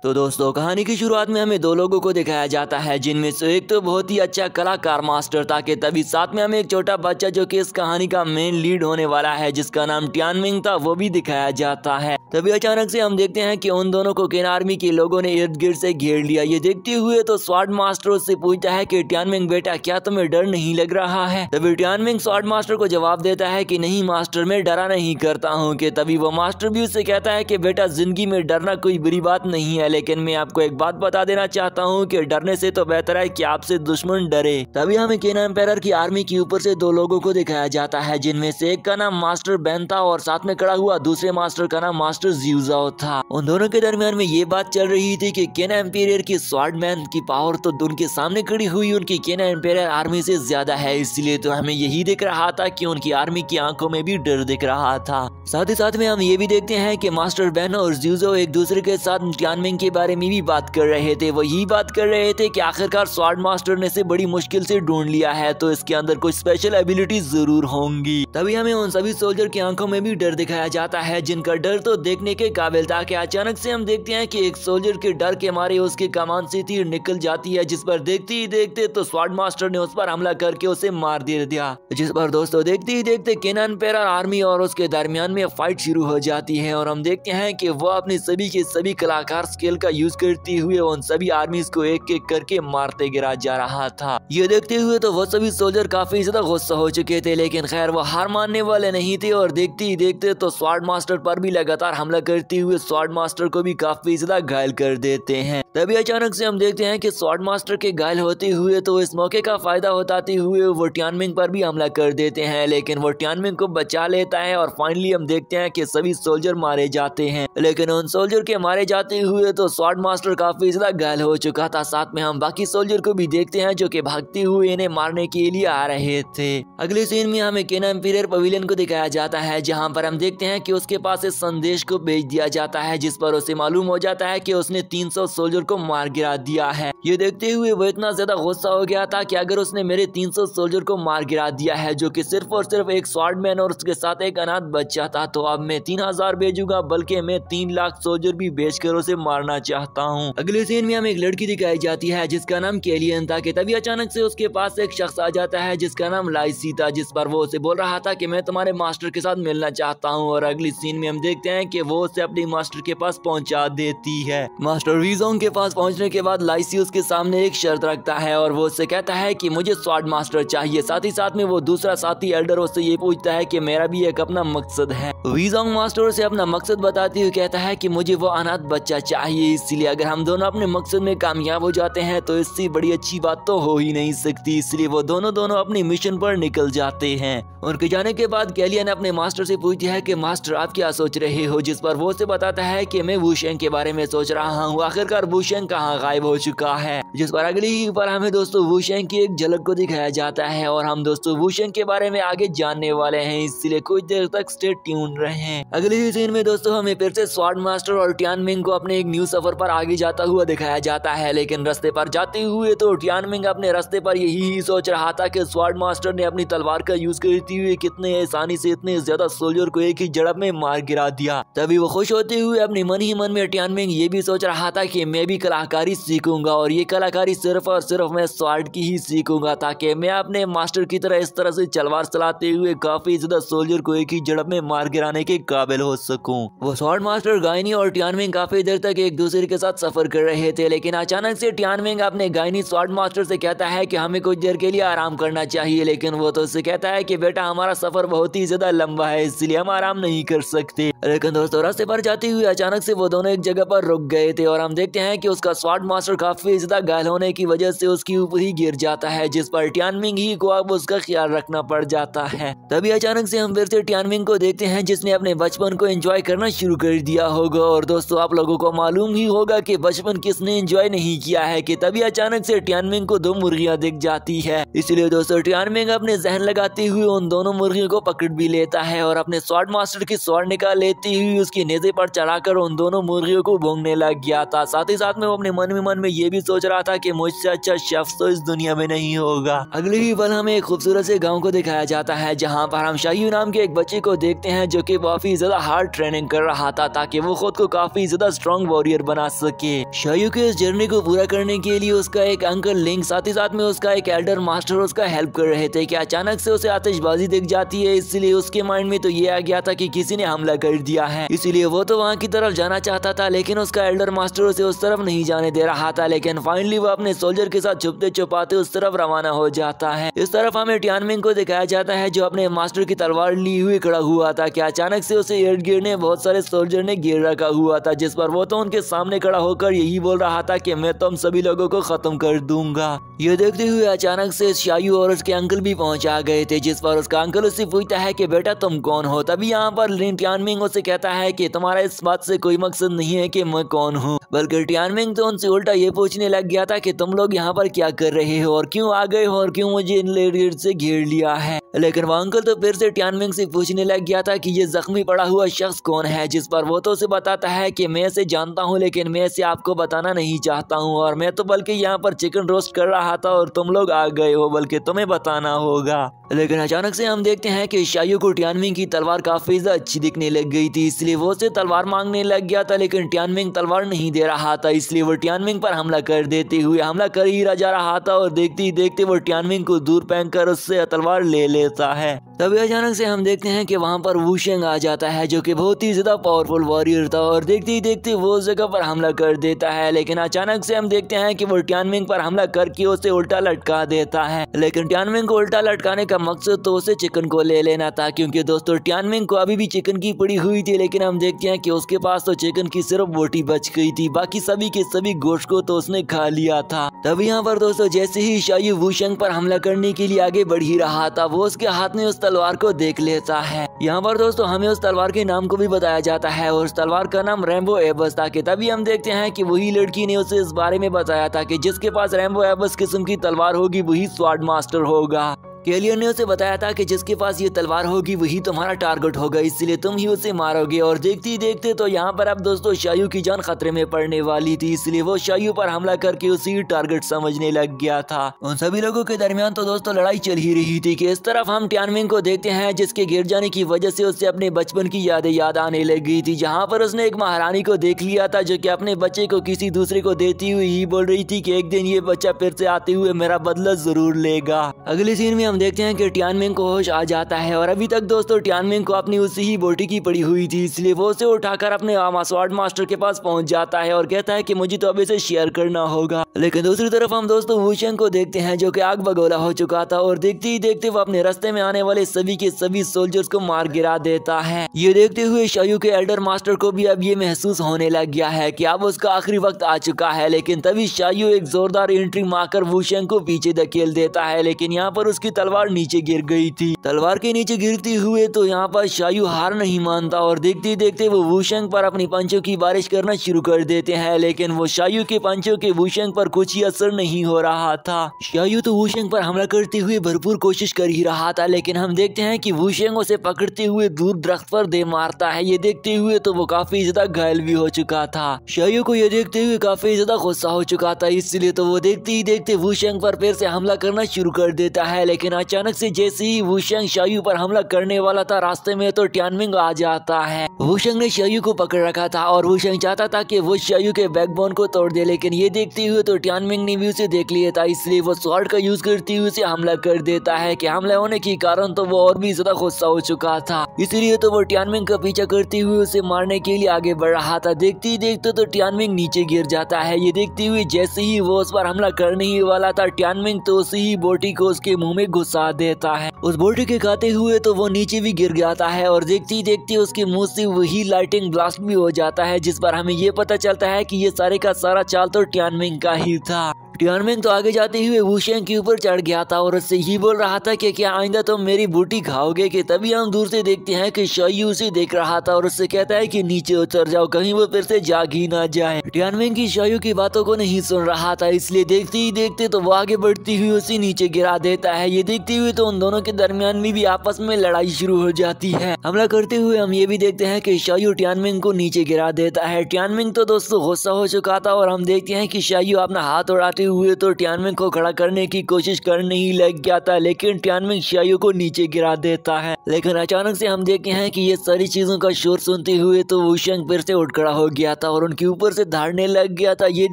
तो दोस्तों कहानी की शुरुआत में हमें दो लोगों को दिखाया जाता है, जिनमें से एक तो बहुत ही अच्छा कलाकार मास्टर था कि तभी साथ में हमें एक छोटा बच्चा जो कि इस कहानी का मेन लीड होने वाला है, जिसका नाम टियानमिंग था, वो भी दिखाया जाता है। तभी अचानक से हम देखते हैं कि उन दोनों को केन आर्मी के लोगों ने इर्द गिर्द से घेर लिया। ये देखते हुए तो स्वॉर्ड मास्टर उससे पूछता है कि टियानमिंग बेटा, क्या तुम्हें डर नहीं लग रहा है? तभी टियानमिंग स्वॉर्ड मास्टर को जवाब देता है कि नहीं मास्टर, मैं डरा नहीं करता हूँ। कि तभी वो मास्टर भी उससे कहता है कि बेटा, जिंदगी में डरना कोई बुरी बात नहीं है, लेकिन मैं आपको एक बात बता देना चाहता हूँ कि डरने से तो बेहतर है कि आपसे दुश्मन डरे। तभी हमें केन एम्पायर की आर्मी के ऊपर से दो लोगों को दिखाया जाता है, जिनमें से एक का नाम मास्टर बेन था और साथ में खड़ा हुआ दूसरे मास्टर का नाम मास्टर ज़्यूज़ाओ था। उन दोनों के दरमियान में ये बात चल रही थी कि केन एम्पायर की स्वॉर्डमैन की पावर तो उनके सामने खड़ी हुई उनकी केन एम्पायर आर्मी से ज्यादा है, इसलिए तो हमें यही दिख रहा था कि उनकी आर्मी की आंखों में भी डर दिख रहा था। साथ ही साथ में हम ये भी देखते हैं कि मास्टर बेन और ज़्यूज़ाओ एक दूसरे के साथ टियानमिंग के बारे में भी बात कर रहे थे। वो यही बात कर रहे थे कि आखिरकार स्वॉर्ड मास्टर ने इसे बड़ी मुश्किल से ढूंढ लिया है, तो इसके अंदर कुछ स्पेशल एबिलिटी जरूर होंगी। तभी हमें उन सभी सोल्जर की आंखों में भी डर दिखाया जाता है, जिनका डर तो देखने के काबिल था। कि अचानक से हम देखते हैं कि एक सोल्जर के डर के मारे उसकी कमान से तीर निकल जाती है, जिस पर देखते ही देखते तो स्वॉर्ड मास्टर ने उस पर हमला करके उसे मार दे दिया। जिस पर दोस्तों देखते ही देखते केन एम्पायर आर्मी और उसके दरमियान में फाइट शुरू हो जाती है और हम देखते हैं कि वो अपनी सभी के सभी कलाकार स्किल का यूज करती हुए उन सभी आर्मीज को एक एक करके मारते गिरा जा रहा था। ये देखते हुए तो वो सभी सोल्जर काफी ज्यादा गुस्सा हो चुके थे, लेकिन खैर वो हार मानने वाले नहीं थे और देखते ही देखते तो स्वॉर्ड मास्टर पर भी लगातार हमला करते हुए स्वॉर्ड मास्टर को भी काफी ज्यादा घायल कर देते हैं। तभी अचानक से हम देखते हैं कि स्वॉर्ड मास्टर के घायल होते हुए तो इस मौके का फायदा उठाते हुए वो टियानमिंग पर भी हमला कर देते हैं, लेकिन वो टियानमिंग को बचा लेता है और फाइनली हम देखते हैं कि सभी सोल्जर मारे जाते हैं। लेकिन उन सोल्जर के मारे जाते हुए तो स्वॉर्ड मास्टर काफी ज्यादा घायल हो चुका था। साथ में हम बाकी सोल्जर को भी देखते हैं जो कि भागते हुए इन्हें मारने के लिए आ रहे थे। अगले सीन में हमें केन एम्पायर पवेलियन को दिखाया जाता है, जहां पर हम देखते हैं कि उसके पास इस संदेश को भेज दिया जाता है, जिस पर उसे मालूम हो जाता है कि उसने 300 सोल्जर को मार गिरा दिया है। ये देखते हुए वो इतना ज्यादा गुस्सा हो गया था कि अगर उसने मेरे 300 सोल्जर को मार गिरा दिया है, जो कि सिर्फ और सिर्फ एक स्वॉर्डमैन और उसके साथ एक अनाथ बच्चा था, तो अब मैं 3000 भेजूंगा, बल्कि मैं 3 लाख सोल्जर भी भेजकर उसे मारना चाहता हूँ। अगले सीन में हमें एक लड़की दिखाई जाती है जिसका नाम केलियन था। कि तभी अचानक से उसके पास एक शख्स आ जाता है जिसका नाम लाइसी था, जिस पर वो उसे बोल रहा था कि मैं तुम्हारे मास्टर के साथ मिलना चाहता हूँ। और अगली सीन में हम देखते हैं कि वो उसे अपनी मास्टर के पास पहुंचा देती है। मास्टर वीजोंग के पास पहुंचने के बाद लाइसी उसके सामने एक शर्त रखता है और वो उससे कहता है कि मुझे स्वॉर्ड मास्टर चाहिए। साथ ही साथ में वो दूसरा साथी एल्डर उससे ये पूछता है कि मेरा भी एक अपना मकसद है। वीजोंग मास्टर से अपना मकसद बताते हुए कहता है कि मुझे वो अनाथ बच्चा चाहिए, इसलिए अगर हम दोनों अपने मकसद में कामयाब हो जाते हैं तो इससे बड़ी अच्छी बात तो हो ही नहीं सकती। इसलिए वो दोनों अपनी मिशन पर निकल जाते हैं। उनके जाने के बाद केलियन अपने मास्टर से पूछती है कि मास्टर आप क्या सोच रहे हो, जिस पर वो उसे बताता है कि मैं वुशेंग के बारे में सोच रहा हूँ। आखिरकार वुशेंग कहाँ गायब हो चुका है, जिस पर अगली ही पर हमें दोस्तों वुशेंग की एक झलक को दिखाया जाता है और हम दोस्तों वुशेंग के बारे में आगे जानने वाले हैं, इसलिए कुछ देर तक स्टे ट्यून रहें। अगले ही सीन में दोस्तों हमें फिर से स्वॉर्ड मास्टर और टियानमिंग को अपने एक न्यू सफर पर आगे जाता हुआ दिखाया जाता है, लेकिन रास्ते पर जाते हुए तो टियानमिंग अपने रास्ते पर यही सोच रहा था कि स्वॉर्ड मास्टर ने अपनी तलवार का यूज करते हुए कितने आसानी से इतने ज्यादा सोल्जर को एक ही झड़प में मार गिरा दिया। तभी वो खुश होते हुए अपने मन ही मन में टियानमिंग ये भी सोच रहा था कि मैं भी कलाकारी सीखूंगा और ये कलाकारी सिर्फ और सिर्फ मैं स्वॉर्ड की ही सीखूंगा, ताकि मैं अपने मास्टर की तरह इस तरह से तलवार चलाते हुए काफी ज्यादा सोल्जर को एक ही झड़प में मार गिराने के काबिल हो सकूं। वो स्वॉर्ड मास्टर गायनी और टियानमिंग काफी देर तक एक दूसरे के साथ सफर कर रहे थे, लेकिन अचानक से टियानमिंग अपने गायनी स्वॉर्ड मास्टर से कहता है कि हमें कुछ देर के लिए आराम करना चाहिए, लेकिन वो तो उससे कहता है कि बेटा हमारा सफर बहुत ही ज्यादा लंबा है, इसलिए हम आराम नहीं कर सकते। लेकिन दोस्तों रास्ते पर जाते हुए अचानक से वो दोनों एक जगह पर रुक गए थे और हम देखते हैं कि उसका स्वॉर्ड मास्टर काफी ज्यादा घायल होने की वजह से उसके ऊपर ही गिर जाता है, जिस पर टियानमिंग ही को अब उसका ख्याल रखना पड़ जाता है। तभी अचानक से हम फिर से टियानमिंग को देखते हैं जिसने अपने बचपन को एंजॉय करना शुरू कर दिया होगा। और दोस्तों आप लोगों को मालूम ही होगा कि बचपन किसने एंजॉय नहीं किया है। कि तभी अचानक से टियानमिंग को 2 मुर्गियां दिख जाती है, इसलिए दोस्तों टियानमिंग अपने जहन लगाते हुए उन दोनों मुर्गियों को पकड़ भी लेता है और अपने स्वॉर्ड मास्टर की स्वॉर्ड निकाल लेती हुई उसकी नेज़े पर चढ़ाकर उन दोनों मुर्गियों को भोंगने लग गया था। साथ ही साथ में वो अपने मन में ये भी सोच रहा रहा था कि मुझसे अच्छा शेफ तो इस दुनिया में नहीं होगा। अगले ही पल हमें एक खूबसूरत से गाँव को दिखाया जाता है जहाँ पर हम शायू नाम के एक बच्चे को देखते हैं जो कि काफी ज्यादा हार्ड ट्रेनिंग कर रहा था ताकि वो खुद को काफी ज्यादा स्ट्रॉन्ग वॉरियर बना सके। शायू के इस जर्नी को पूरा करने के लिए उसका एक अंकल लिंक साथ ही साथ में उसका एक एल्डर मास्टर उसका हेल्प कर रहे थे कि अचानक से उसे आतिशबाजी दिख जाती है। इसलिए उसके माइंड में तो ये आ गया था कि किसी ने हमला कर दिया है, इसीलिए वो तो वहाँ की तरफ जाना चाहता था लेकिन उसका एल्डर मास्टर उसे उस तरफ नहीं जाने दे रहा था। लेकिन फाइनली वो अपने सोल्जर के साथ छुपते छुपाते उस तरफ रवाना हो जाता है। इस तरफ हमें टियानमिंग को दिखाया जाता है जो अपने मास्टर की तलवार ली हुई खड़ा हुआ था कि अचानक से उसे इर्द गिर्द ने बहुत सारे सोल्जर ने घेर रखा हुआ था, जिस पर वो तो उनके सामने खड़ा होकर यही बोल रहा था कि मैं तुम सभी लोगों को खत्म कर दूंगा। ये देखते हुए अचानक से शायू और उसके अंकल भी पहुंच आ गए थे, जिस पर उसका अंकल उससे पूछता है कि बेटा तुम कौन हो। तभी यहाँ पर टियानमिंग उसे कहता है कि तुम्हारा इस बात से कोई मकसद नहीं है कि मैं कौन हूँ, बल्कि टियानमिंग तो उनसे उल्टा ये पूछने लग गया था कि तुम लोग यहाँ पर क्या कर रहे हो और क्यों आ गए हो और क्यों मुझे इन लेडीज से घेर लिया है। लेकिन वो अंकल तो फिर से टियानमिंग से पूछने लग गया था कि ये जख्मी पड़ा हुआ शख्स कौन है, जिस पर वो तो उसे बताता है कि मैं इसे जानता हूँ लेकिन मैं इसे आपको बताना नहीं चाहता हूँ और मैं तो बल्कि यहाँ पर चिकन रोस्ट कर रहा था और तुम लोग आ गए हो, बल्कि तुम्हें बताना होगा। लेकिन अचानक से हम देखते हैं कि शायू को टियानमिंग की तलवार काफी ज्यादा अच्छी दिखने लग गई थी, इसलिए वो उसे तलवार मांगने लग गया था लेकिन टियानमिंग तलवार नहीं दे रहा था, इसलिए वो टियानमिंग पर हमला कर देते हुए हमला कर ही जा रहा था और देखते ही देखते वो टियानमिंग को दूर फेंक कर उससे तलवार ले लेता है। तभी अचानक से हम देखते हैं कि वहाँ पर वुशेंग आ जाता है जो कि बहुत ही ज्यादा पावरफुल वॉरियर था और देखते ही देखते वो उस जगह पर हमला कर देता है। लेकिन अचानक से हम देखते हैं कि वो टियानमिंग पर हमला करके उसे उल्टा लटका देता है। लेकिन टियानमिंग को उल्टा लटकाने का मकसद तो उसे चिकन को ले लेना था, क्योंकि दोस्तों टियानमिंग को अभी भी चिकन की पड़ी हुई थी। लेकिन हम देखते हैं कि उसके पास तो चिकन की सिर्फ बोटी बच गई थी, बाकी सभी के सभी गोश्त को तो उसने खा लिया था। तभी यहाँ पर दोस्तों जैसे ही शायू वुशेंग पर हमला करने के लिए आगे बढ़ ही रहा था, वो उसके हाथ में उस तलवार को देख लेता है। यहाँ पर दोस्तों हमें उस तलवार के नाम को भी बताया जाता है और उस तलवार का नाम रैम्बो एबस था। कि तभी हम देखते हैं कि वही लड़की ने उसे इस बारे में बताया था कि जिसके पास रैम्बो एबस किस्म की तलवार होगी वही स्वॉर्ड मास्टर होगा। केलियन ने उसे बताया था कि जिसके पास ये तलवार होगी वही तुम्हारा टारगेट होगा, इसलिए तुम ही उसे मारोगे। और देखते ही देखते तो यहाँ पर अब दोस्तों शायू की जान खतरे में पड़ने वाली थी, इसलिए वो शायू पर हमला करके उसी टारगेट समझने लग गया था। उन सभी लोगों के दरमियान तो दोस्तों लड़ाई चल ही रही थी कि इस तरफ हम टियानमिंग को देखते हैं जिसके गिर जाने की वजह से उससे अपने बचपन की यादें याद आने लग गई थी, जहाँ पर उसने एक महारानी को देख लिया था जो कि अपने बच्चे को किसी दूसरे को देती हुई ही बोल रही थी कि एक दिन ये बच्चा फिर से आते हुए मेरा बदला जरूर लेगा। अगले सीन में हम देखते हैं कि टियानमिंग को होश आ जाता है और अभी तक दोस्तों टियानमिंग को अपनी उसी ही बोटी की पड़ी हुई थी, इसलिए वो उसे उठाकर अपने स्वॉर्ड मास्टर के पास पहुंच जाता है और कहता है कि मुझे तो अब इसे शेयर करना होगा। लेकिन दूसरी तरफ हम दोस्तों वुशेंग को देखते हैं जो कि आग बगोला हो चुका था और देखते ही देखते वो अपने रास्ते में आने वाले सभी के सभी सोल्जर्स को मार गिरा देता है। ये देखते हुए शायू के एल्डर मास्टर को भी अब ये महसूस होने लग गया है कि अब उसका आखिरी वक्त आ चुका है। लेकिन तभी शायू एक जोरदार एंट्री मारकर वुशेंग को पीछे धकेल देता है, लेकिन यहाँ पर उसकी तलवार नीचे गिर गई थी। तलवार के नीचे गिरती हुए तो यहाँ पर शायू हार नहीं मानता और देखते ही देखते वो वुशेंग पर अपनी पंचों की बारिश करना शुरू कर देते हैं। लेकिन वो शायू के पंचों के वुशेंग पर कुछ ही असर नहीं हो रहा था। शायू तो वुशेंग पर हमला करते हुए भरपूर कोशिश कर ही रहा था, लेकिन हम देखते हैं कि वुशेंग उसे पकड़ते हुए दूर दरख्त पर दे मारता है। ये देखते हुए तो वो काफी ज्यादा घायल भी हो चुका था। शायू को ये देखते हुए काफी ज्यादा गुस्सा हो चुका था, इसलिए तो वो देखते ही देखते वुशेंग पर फिर से हमला करना शुरू कर देता है। लेकिन अचानक से जैसे ही वुशेंग शायू पर हमला करने वाला था, रास्ते में तो टियानमिंग आ जाता है। वुशेंग ने शायू को पकड़ रखा था और वुशेंग चाहता था कि वो शायू के बैकबोन को तोड़ दे, लेकिन ये देखते हुए तो टियानमिंग ने भी उसे देख लिया था, इसलिए वो स्वॉर्ड का यूज करते हुए उसे हमला कर देता है। कि हमला होने के कारण तो वो और भी ज्यादा गुस्सा हो चुका था, इसलिए तो वो टियानमिंग का पीछा करते हुए उसे मारने के लिए आगे बढ़ रहा था। देखते ही देखते तो टियानमिंग नीचे गिर जाता है। ये देखते हुए जैसे ही वो उस पर हमला करने ही वाला था, टियानमिंग तो उसी ही बोटी को उसके मुंह में घुसा देता है। उस बोटी के खाते हुए तो वो नीचे भी गिर जाता है और देखते ही देखते उसके मुंह से वही लाइटिंग ब्लास्ट भी हो जाता है, जिस पर हमें ये पता चलता है कि ये सारे का सारा चाल तो टियानमिंग का ही था। टियानमिंग तो आगे जाते हुए वुशेंग के ऊपर चढ़ गया था और उससे ही बोल रहा था कि क्या आइंदा तुम मेरी बूटी खाओगे। कि तभी हम दूर से देखते हैं कि शायू उसे देख रहा था और उससे कहता है कि नीचे उतर जाओ, कहीं वो फिर से जाग ही ना जाए। टियानमिंग की शायू की बातों को नहीं सुन रहा था, इसलिए देखते ही देखते तो वो आगे बढ़ती हुई उसे नीचे गिरा देता है। ये देखते हुए तो उन दोनों के दरमियान में भी आपस में लड़ाई शुरू हो जाती है। हमला करते हुए हम ये भी देखते हैं कि शायू टियानमिंग को नीचे गिरा देता है। टियानमिंग तो दोस्तों गुस्सा हो चुका था और हम देखते हैं कि शायू अपना हाथ उड़ाते हुए तो टियानमिंग को खड़ा करने की कोशिश करने ही लग गया था, लेकिन टियानमिंग शायू को नीचे गिरा देता है। लेकिन अचानक से हम देखते हैं कि ये सारी चीजों का शोर सुनते हुए तो वुशंग फिर से उठ खड़ा हो गया था और उनके ऊपर से धाड़ने लग गया था। ये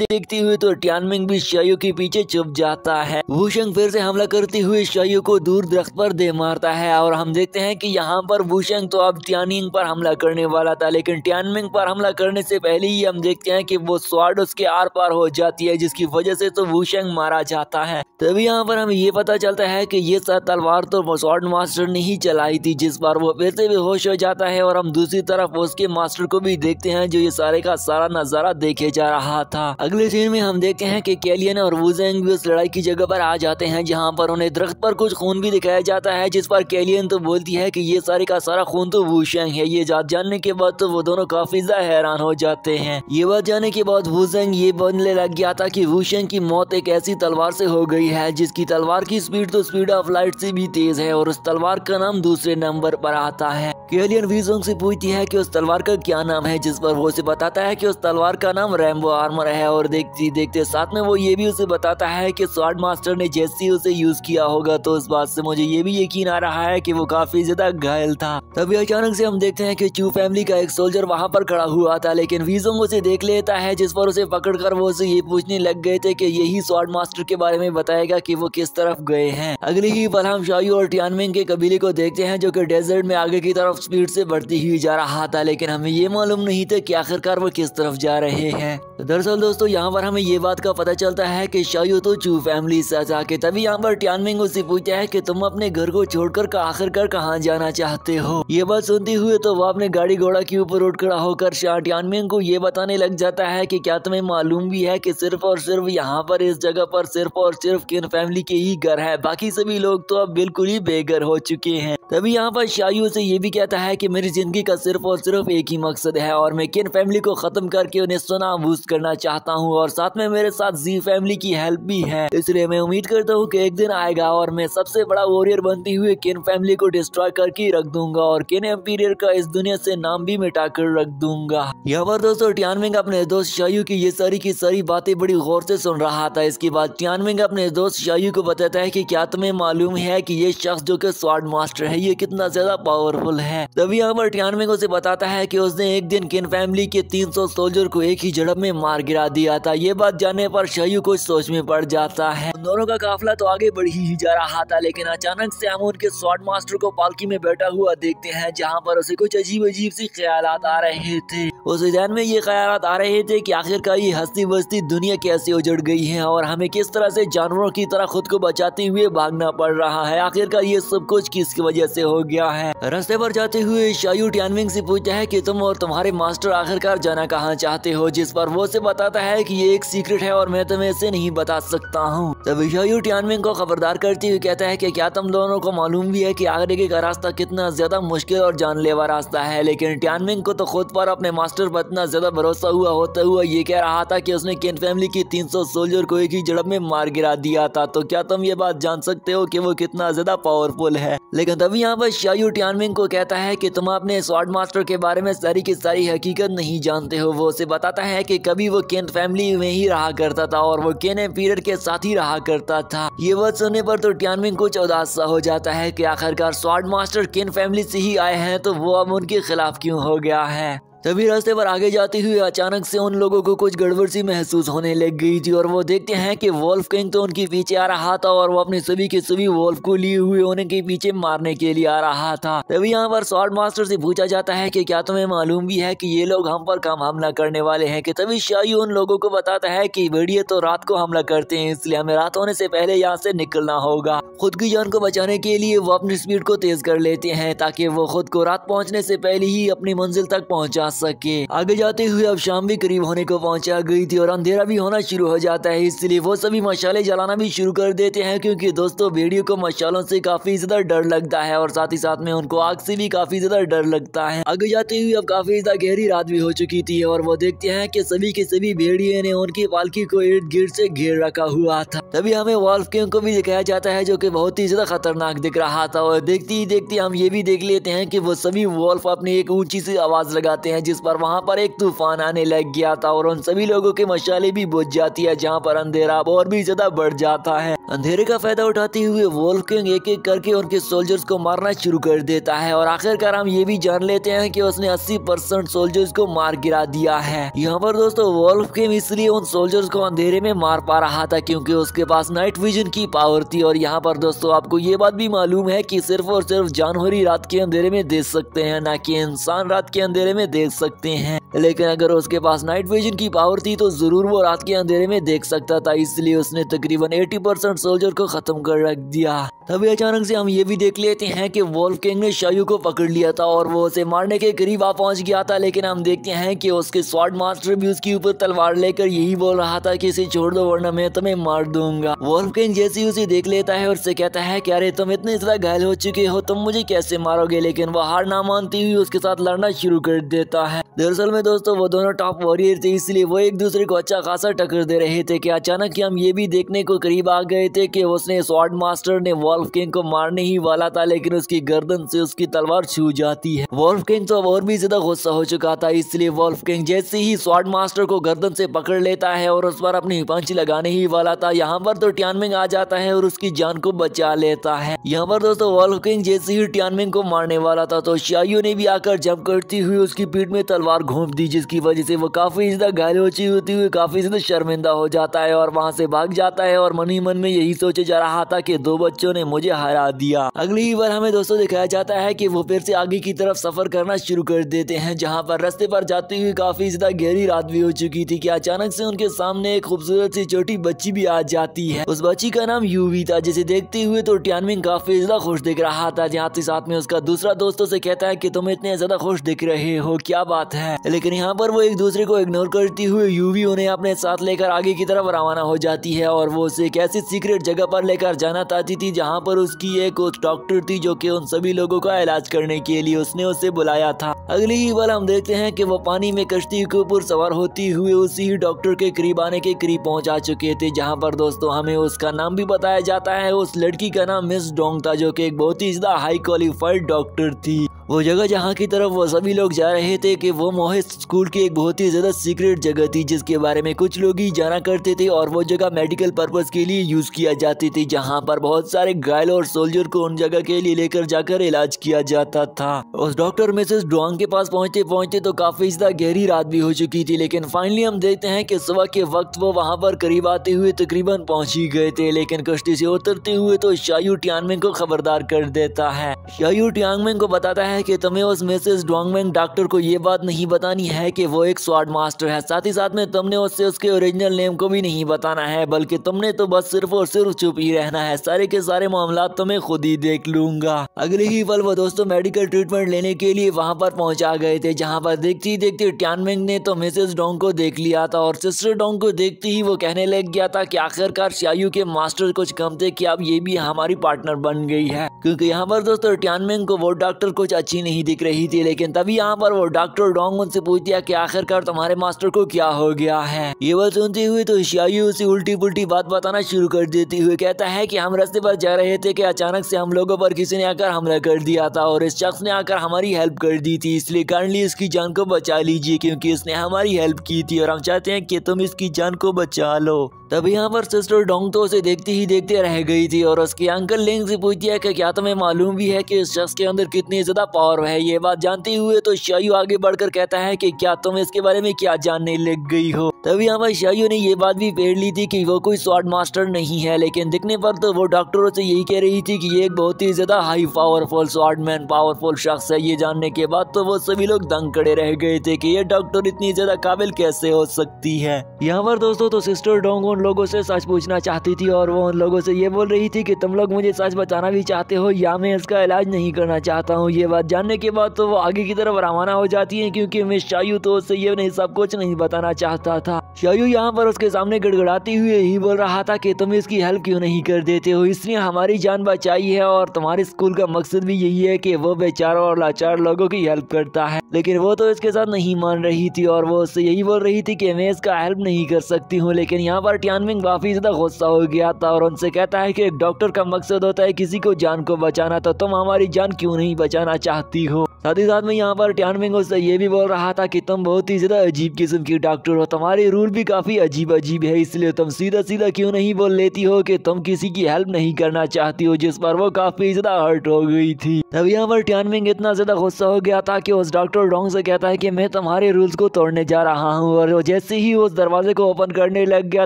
देखते हुए तो टियानमिंग भी शायू के पीछे छुप जाता है। वुशंग फिर से हमला करते हुए शायू को दूर दरख्त पर दे मारता है और हम देखते हैं कि यहाँ पर वुशंग तो अब टियानमिंग पर हमला करने वाला था, लेकिन टियानमिंग पर हमला करने से पहले ही हम देखते हैं कि वो स्वार्ड उसके आर पार हो जाती है, जिसकी वजह से तो वुशंग मारा जाता है। तभी यहाँ पर हमें ये पता चलता है कि ये तलवार तो वो स्वॉर्ड मास्टर ने ही चलाई थी, जिस पर वो फिर से बेहोश हो जाता है और हम दूसरी तरफ उसके मास्टर को भी देखते हैं जो ये सारे का सारा नजारा देखे जा रहा था। अगले सीन में हम देखते हैं कि केलियन और वुशंग भी उस लड़ाई की जगह पर आ जाते हैं, जहाँ पर उन्हें दरख्त पर कुछ खून भी दिखाया जाता है, जिस पर केलियन तो बोलती है कि ये सारे का सारा खून तो वुशंग है। ये जानने के बाद तो वो दोनों काफी ज्यादा हैरान हो जाते हैं। ये बात जानने के बाद वुशंग ये बोलने लग गया था कि वुशंग की मौत एक ऐसी तलवार से हो गई है जिसकी तलवार की स्पीड तो स्पीड ऑफ लाइट से भी तेज है और उस तलवार का नाम दूसरे नंबर पर आता है। केलियन वुशंग से पूछती है कि उस तलवार का क्या नाम है, जिस पर वो उसे बताता है कि उस तलवार का नाम रेम्बो आर्मर है और देखते देखते साथ में वो ये भी उसे बताता है कि स्वॉर्ड मास्टर ने जैसे उसे यूज किया होगा, तो इस बात से मुझे ये भी यकीन आ रहा है कि वो काफी ज्यादा घायल था। तभी अचानक से हम देखते हैं कि चू फैमिली का एक सोल्जर वहाँ पर खड़ा हुआ था, लेकिन वुशंग उसे देख लेता है, जिस पर उसे पकड़कर वो उसे ये पूछने लग गए थे कि यही स्वॉर्ड मास्टर के बारे में बताएगा कि वो किस तरफ गए हैं। अगले ही पल हम शायू और टियानमिंग के कबीले को देखते हैं जो कि डेजर्ट में आगे की तरफ स्पीड से बढ़ती हुई जा रहा था, लेकिन हमें ये मालूम नहीं था कि आखिरकार वो किस तरफ जा रहे हैं। दरअसल दोस्तों यहाँ पर हमें ये बात का पता चलता है कि शायू तो चू फैमिली से जाके तभी यहाँ पर टियानमिंग उससे पूछता है कि तुम अपने घर को छोड़कर आखिरकार कहाँ जाना चाहते हो। ये बात सुनते हुए तो वो अपने गाड़ी घोड़ा के ऊपर उठ खड़ा होकर टियानमिंग को ये बताने लग जाता है कि क्या तुम्हें मालूम भी है कि सिर्फ और सिर्फ यहाँ पर इस जगह पर सिर्फ और सिर्फ किन फैमिली के ही घर है, बाकी सभी लोग तो अब बिल्कुल ही बेघर हो चुके हैं। तभी यहाँ पर शायू से ये भी कहता है कि मेरी जिंदगी का सिर्फ और सिर्फ एक ही मकसद है और मैं किन फैमिली को खत्म करके उन्हें सुनाबूज करना चाहता हूँ और साथ में मेरे साथ जी फैमिली की हेल्प भी है। इसलिए मैं उम्मीद करता हूँ कि एक दिन आएगा और मैं सबसे बड़ा वॉरियर बनती हुए किन फैमिली को डिस्ट्रॉय करके रख दूंगा और किन एम्पीरियर का इस दुनिया से नाम भी मिटा कर रख दूंगा। यहाँ पर दोस्तों टियानमिंग अपने दोस्त शायू की ये सारी की सारी बातें बड़ी गौर से सुन रहा था। इसके बाद टियानमिंग अपने दोस्त शायू को बताता है कि क्या तुम्हें मालूम है कि ये शख्स जो कि स्वॉर्ड मास्टर है ये कितना ज्यादा पावरफुल है। तभी यहाँ पर टियानमिंग उसे बताता है कि उसने एक दिन किन फैमिली के 300 सोल्जर को एक ही झड़प में मार गिरा दिया था। ये बात जानने पर शायू कुछ सोच में पड़ जाता है। उन दोनों का काफिला तो आगे बढ़ ही जा रहा था, लेकिन अचानक से हम उनके स्वॉर्ड मास्टर को पालकी में बैठा हुआ देखते हैं, जहाँ पर उसे कुछ अजीब अजीब सी ख्यालात आ रहे थे। उस ध्यान में ये ख्यालात आ रहे थे कि आखिरकार ये हंसती बसती दुनिया कैसे उजड़ गई है और हमें किस तरह से जानवरों की तरह खुद को बचाते हुए भागना पड़ रहा है। आखिरकार ये सब कुछ किसकी वजह से हो गया है। रास्ते पर जाते हुए शायू टियानमिंग से पूछता है कि तुम और तुम्हारे मास्टर आखिरकार जाना कहाँ चाहते हो, जिस पर वो से बताता है कि ये एक सीक्रेट है और मैं तुम्हें इसे नहीं बता सकता हूँ। तभी शायू टियानमिंग को खबरदार करते हुए कहता है कि क्या तुम दोनों को मालूम भी है कि आगे का रास्ता कितना ज्यादा मुश्किल और जानलेवा रास्ता है। लेकिन टियानमिंग को तो खुद पर अपने मास्टर पर इतना ज्यादा भरोसा होता हुआ ये कह रहा था कि उसने किन फैमिली की 300 सोल्जर को एक ही झड़प में मार गिरा दिया था। तो क्या तुम ये बात जान सकते हो कि वो कितना ज्यादा पावरफुल है। लेकिन तभी यहाँ पर शायू टियानमिंग को कहता है कि तुम अपने स्वॉर्ड मास्टर के बारे में सारी की सारी हकीकत नहीं जानते हो। वो उसे बताता है कि कभी वो किन फैमिली में ही रहा करता था और वो किन एम्पीरियर के साथ ही रहा करता था। ये बात सुनने पर तो टियानमिंग कुछ उदास सा हो जाता है कि आखिरकार स्वॉर्ड मास्टर किन फैमिली से ही आए हैं, तो वो अब उनके खिलाफ क्यों हो गया है। तभी रास्ते पर आगे जाते हुए अचानक से उन लोगों को कुछ गड़बड़ सी महसूस होने लग गई थी और वो देखते हैं कि वोल्फ किंग तो उनके पीछे आ रहा था और वो अपने सभी के सभी वोल्फ को लिए हुए उनके पीछे मारने के लिए आ रहा था। तभी यहाँ पर स्वॉर्ड मास्टर से पूछा जाता है कि क्या तुम्हें मालूम भी है कि ये लोग हम पर कम हमला करने वाले हैं। कि तभी शायू उन लोगों को बताता है कि भेड़िए तो रात को हमला करते हैं, इसलिए हमें रात होने से पहले यहाँ से निकलना होगा। खुद की जान को बचाने के लिए वो अपनी स्पीड को तेज कर लेते हैं ताकि वो खुद को रात पहुँचने से पहले ही अपनी मंजिल तक पहुँचा सके। आगे जाते हुए अब शाम भी करीब होने को पहुंचा गई थी और अंधेरा भी होना शुरू हो जाता है, इसलिए वो सभी मशाले जलाना भी शुरू कर देते हैं क्योंकि दोस्तों भेड़ियों को मशालों से काफी ज्यादा डर लगता है और साथ ही साथ में उनको आग से भी काफी ज्यादा डर लगता है। आगे जाते हुए अब काफी ज्यादा गहरी रात भी हो चुकी थी और वो देखते हैं कि सभी के सभी भेड़िए ने उनकी पालकी को इर्द गिर्द से घेर रखा हुआ था। तभी हमें वॉल्फ किंग को भी दिखाया जाता है जो कि बहुत ही ज्यादा खतरनाक दिख रहा था और देखते ही देखते हम ये भी देख लेते हैं कि वो सभी वॉल्फ अपनी एक ऊंची सी आवाज लगाते हैं हैं जिस पर वहाँ पर एक तूफान आने लग गया था और उन सभी लोगों के मशाले भी बुझ जाती है, जहाँ पर अंधेरा और भी ज्यादा बढ़ जाता है। अंधेरे का फायदा उठाते हुए वोल्फ-किंग एक एक करके उनके सोल्जर्स को मारना शुरू कर देता है और आखिरकार हम ये भी जान लेते हैं कि उसने 80% सोल्जर्स को मार गिरा दिया है। यहाँ पर दोस्तों वोल्फ-किंग इसलिए उन सोल्जर्स को अंधेरे में मार पा रहा था क्योंकि उसके पास नाइट विजन की पावर थी। और यहाँ पर दोस्तों आपको ये बात भी मालूम है कि सिर्फ और सिर्फ जानवर ही रात के अंधेरे में देख सकते हैं, ना कि इंसान रात के अंधेरे में देख सकते हैं। लेकिन अगर उसके पास नाइट विजन की पावर थी तो जरूर वो रात के अंधेरे में देख सकता था, इसलिए उसने तकरीबन 80% सोल्जर को खत्म कर रख दिया। तभी अचानक से हम ये भी देख लेते हैं कि वोल्फ-किंग ने शायू को पकड़ लिया था और वो उसे मारने के करीब आ पहुंच गया था, लेकिन हम देखते हैं कि उसके स्वॉर्ड मास्टर भी उसके ऊपर तलवार लेकर यही बोल रहा था कि इसे छोड़ दो वरना मैं तुम्हें मार दूंगा। वोल्फ-किंग जैसे ही उसे देख लेता है और उससे कहता है कि अरे तुम इतने ज्यादा घायल हो चुके हो, तुम मुझे कैसे मारोगे, लेकिन वो हार ना मानती हुई उसके साथ लड़ना शुरू कर देता है। दरअसल में दोस्तों वो दोनों टॉप वॉरियर थे, इसलिए वो एक दूसरे को अच्छा खासा टक्कर दे रहे थे कि अचानक ही हम ये भी देखने को करीब आ गए थे कि उसने स्वॉर्ड मास्टर ने वोल्फ-किंग को मारने ही वाला था, लेकिन उसकी गर्दन से उसकी तलवार छू जाती है। वोल्फ-किंग तो अब और भी ज्यादा गुस्सा हो चुका था, इसलिए वोल्फ-किंग जैसे ही स्वॉर्ड मास्टर को गर्दन से पकड़ लेता है और उस पर अपनी पंच लगाने ही वाला था, यहाँ पर तो टियानमिंग आ जाता है और उसकी जान को बचा लेता है। यहाँ पर दोस्तों वोल्फ-किंग जैसे ही टियानमिंग को मारने वाला था तो शायू ने भी आकर जंप करती हुई उसकी पीठ में तलवार घोंप दी, जिसकी वजह से वो काफी ज्यादा घायल होती हुई काफी ज्यादा शर्मिंदा हो जाता है और वहाँ से भाग जाता है और मन ही मन में यही सोचे जा रहा था कि दो बच्चों ने मुझे हरा दिया। अगली ही बार हमें दोस्तों दिखाया जाता है कि वो फिर से आगे की तरफ सफर करना शुरू कर देते हैं, जहाँ पर रास्ते पर जाते हुए काफी ज्यादा गहरी रात भी हो चुकी थी कि अचानक से उनके सामने एक खूबसूरत सी छोटी बच्ची भी आ जाती है। उस बच्ची का नाम यूवी था, जिसे देखते हुए तो टियानमिंग काफी ज्यादा खुश दिख रहा था, जहाँ साथ में उसका दूसरा दोस्तों से कहता है कि तुम इतने ज्यादा खुश दिख रहे हो, क्या बात है। लेकिन यहाँ पर वो एक दूसरे को इग्नोर करती हुए यूवी उन्हें अपने साथ लेकर आगे की तरफ रवाना हो जाती है और वो उसे एक ऐसी सीक्रेट जगह पर लेकर जाना चाहती थी जहाँ पर उसकी एक डॉक्टर थी जो कि उन सभी लोगों का इलाज करने के लिए उसने उसे बुलाया था। अगली ही बार हम देखते हैं कि वो पानी में कश्ती के ऊपर सवार होती हुए उसी ही डॉक्टर के करीब आने के करीब पहुंचा चुके थे, जहाँ पर दोस्तों हमें उसका नाम भी बताया जाता है। उस लड़की का नाम मिस डोंग था, जो कि एक बहुत ही ज्यादा हाई क्वालिफाइड डॉक्टर थी। वो जगह जहाँ की तरफ वो सभी लोग जा रहे थे कि वो मोहित स्कूल की एक बहुत ही ज्यादा सीक्रेट जगह थी, जिसके बारे में कुछ लोग ही जाना करते थे और वो जगह मेडिकल पर्पस के लिए यूज किया जाती थी, जहाँ पर बहुत सारे घायल और सोल्जर को उन जगह के लिए लेकर जाकर इलाज किया जाता था। उस डॉक्टर मिसेस डोंग के पास पहुँचते पहुँचते तो काफी ज्यादा गहरी रात भी हो चुकी थी, लेकिन फाइनली हम देखते हैं कि सुबह के वक्त वो वहाँ पर करीब आते हुए तकरीबन पहुँच ही गए थे। लेकिन कश्ती से उतरते हुए तो शायू टियानमिंग को खबरदार कर देता है। शायू टियानमिंग को बताता है कि तुम्हें उस मिसेस डोंगमिंग डॉक्टर को ये बात नहीं बतानी है कि वो एक स्वॉर्ड मास्टर है, साथ ही साथ में तुमने उससे उसके ओरिजिनल नेम को भी नहीं बताना है, बल्कि तुमने तो बस सिर्फ और सिर्फ चुप ही रहना है। सारे के सारे मामला तुम्हें खुद ही देख लूंगा। अगले ही पल वो दोस्तों मेडिकल ट्रीटमेंट लेने के लिए वहाँ पर पहुँचा गए थे, जहाँ पर देखते ही देखते टियानमिंग ने तो मिसेस डोंग को देख लिया था और सिस्टर डोंग को देखते ही वो कहने लग गया था कि आखिरकार शायू के मास्टर कुछ कम थे कि अब ये भी हमारी पार्टनर बन गई है। क्योंकि यहाँ पर दोस्तों टियानमिंग को वो डॉक्टर कुछ अच्छी नहीं दिख रही थी, लेकिन तभी यहाँ पर वो डॉक्टर डोंग उनसे पूछ दिया कि आखिरकार तुम्हारे मास्टर को क्या हो गया है। ये बात सुनते हुए तो शायू उसे उल्टी पुल्टी बात बताना शुरू कर देते हुए कहता है कि हम रास्ते पर जा रहे थे कि अचानक से हम लोगों पर किसी ने आकर हमला कर दिया था और इस शख्स ने आकर हमारी हेल्प कर दी थी, इसलिए काइंडली इसकी जान को बचा लीजिए क्योंकि इसने हमारी हेल्प की थी और हम चाहते हैं कि तुम इसकी जान को बचा लो। तभी यहाँ पर सिस्टर डोंग तो उसे देखते ही देखते रह गई थी और उसके अंकल लिंग से पूछती है कि क्या तुम्हें मालूम भी है कि इस शख्स के अंदर कितनी ज्यादा पावर है। ये बात जानते हुए तो शायू आगे बढ़कर कहता है कि क्या तुम इसके बारे में क्या जानने लग गई हो। तभी यहाँ पर शायू ने ये बात भी पेड़ ली थी कि वो कोई स्वॉर्ड मास्टर नहीं है, लेकिन दिखने पर तो वो डॉक्टरों से यही कह रही थी कि ये एक बहुत ही ज्यादा हाई पावरफुल स्वॉर्डमैन पावरफुल शख्स है। ये जानने के बाद तो वो सभी लोग दंग खड़े रह गए थे कि ये डॉक्टर इतनी ज्यादा काबिल कैसे हो सकती है। यहाँ पर दोस्तों तो सिस्टर डोंग उन लोगों से सच पूछना चाहती थी और वो उन लोगों से ये बोल रही थी कि तुम लोग मुझे सच बताना भी चाहते हो या मैं इसका इलाज नहीं करना चाहता हूँ। ये बात जानने के बाद तो वो आगे की तरफ रवाना हो जाती है, क्योंकि मिस शायू तो उससे ये नहीं सब कुछ नहीं बताना चाहता था। शायू यहाँ पर उसके सामने गड़गड़ाती हुए ही बोल रहा था कि तुम इसकी हेल्प क्यों नहीं कर देते हो, इसने हमारी जान बचाई है और तुम्हारे स्कूल का मकसद भी यही है कि वो बेचारों और लाचार लोगों की हेल्प करता है। लेकिन वो तो इसके साथ नहीं मान रही थी और वो उससे यही बोल रही थी कि मैं इसका हेल्प नहीं कर सकती हूँ। लेकिन यहाँ पर टियानमिंग काफी ज्यादा गुस्सा हो गया था और उनसे कहता है कि एक डॉक्टर का मकसद होता है किसी को जान को बचाना, तो तुम हमारी जान क्यों नहीं बचाना चाहती हो। साथ ही साथ में यहाँ पर टियानमिंग उससे ये भी बोल रहा था कि तुम बहुत ही ज्यादा अजीब किस्म की डॉक्टर हो, तुम्हारे रूल भी काफी अजीब अजीब है, इसलिए तुम सीधा सीधा क्यों नहीं बोल लेती हो कि तुम किसी की हेल्प नहीं करना चाहती हो, जिस पर वो काफी ज्यादा हर्ट हो गई थी। तब यहाँ पर टियानमिंग इतना ज्यादा गुस्सा हो गया था कि उस डॉक्टर डोंग से कहता है कि मैं तुम्हारे रूल्स को तोड़ने जा रहा हूँ, और जैसे ही उस दरवाजे को ओपन करने लग गया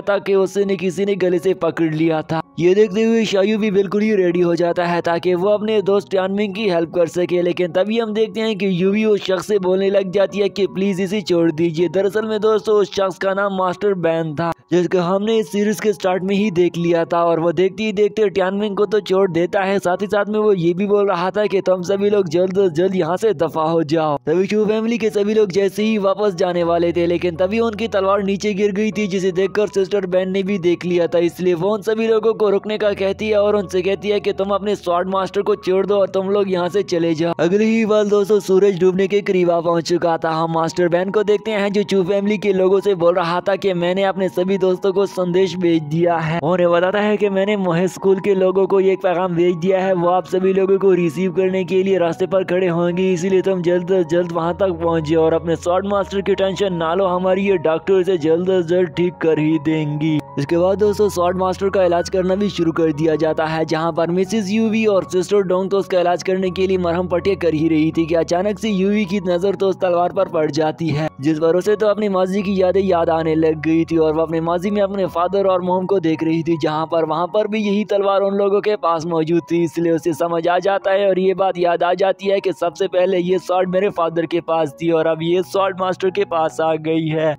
था कि उसने किसी ने गले से पकड़ लिया था। ये देखते हुए शायू भी बिल्कुल ही रेडी हो जाता है ताकि वो अपने दोस्त टियानमिंग की हेल्प कर सके, लेकिन तभी हम देखते हैं कि यूवी उस शख्स से बोलने लग जाती है कि प्लीज इसे छोड़ दीजिए। दरअसल में दोस्तों उस शख्स का नाम मास्टर बैन था, जिसको हमने इस सीरीज के स्टार्ट में ही देख लिया था, और वो देखते ही देखते टियानमिंग को तो छोड़ देता है। साथ ही साथ में वो ये भी बोल रहा था कि तुम सभी लोग जल्द से जल्द यहाँ से दफा हो जाओ। तभी चू फैमिली के सभी लोग जैसे ही वापस जाने वाले थे, लेकिन तभी उनकी तलवार नीचे गिर गई थी, जिसे देखकर सिस्टर बैन ने भी देख लिया था, इसलिए वो उन सभी लोगों को रुकने का कहती है और उनसे कहती है कि तुम अपने स्वॉर्ड मास्टर को छोड़ दो और तुम लोग यहाँ से चले जाओ। अगली ही बार दोस्तों सूरज डूबने के करीब आ पहुंच चुका था। हम मास्टर बैन को देखते हैं जो चू फैमिली के लोगों से बोल रहा था कि मैंने अपने सभी दोस्तों को संदेश भेज दिया है, और ये बताता है कि मैंने मोहे स्कूल के लोगों को एक पैगाम भेज दिया है, वो आप सभी लोगों को रिसीव करने के लिए रास्ते पर खड़े होंगे, इसीलिए तुम जल्द से जल्द वहां तक पहुंचे और अपने स्वॉर्ड मास्टर की टेंशन ना लो, हमारी ये डॉक्टर से जल्द से जल्द ठीक कर ही देंगी। इसके बाद दोस्तों स्वॉर्ड मास्टर का इलाज करना भी शुरू कर दिया जाता है, जहां पर मिसेस यूवी और सिस्टर डोंग तो उसका इलाज करने के लिए मरहम पट्टियां कर ही रही थी कि अचानक से यूवी की नजर तो उस तलवार पर पड़ जाती है, जिस पर उसे तो अपनी माजी की यादें याद आने लग गई थी, और वो अपने माजी में अपने फादर और मोम को देख रही थी, जहां पर वहां पर भी यही तलवार उन लोगों के पास मौजूद थी, इसलिए उसे समझ आ जाता है और ये बात याद आ जाती है कि सबसे पहले ये स्वॉर्ड मेरे फादर के पास थी और अब ये स्वॉर्ड मास्टर के पास आ गई है।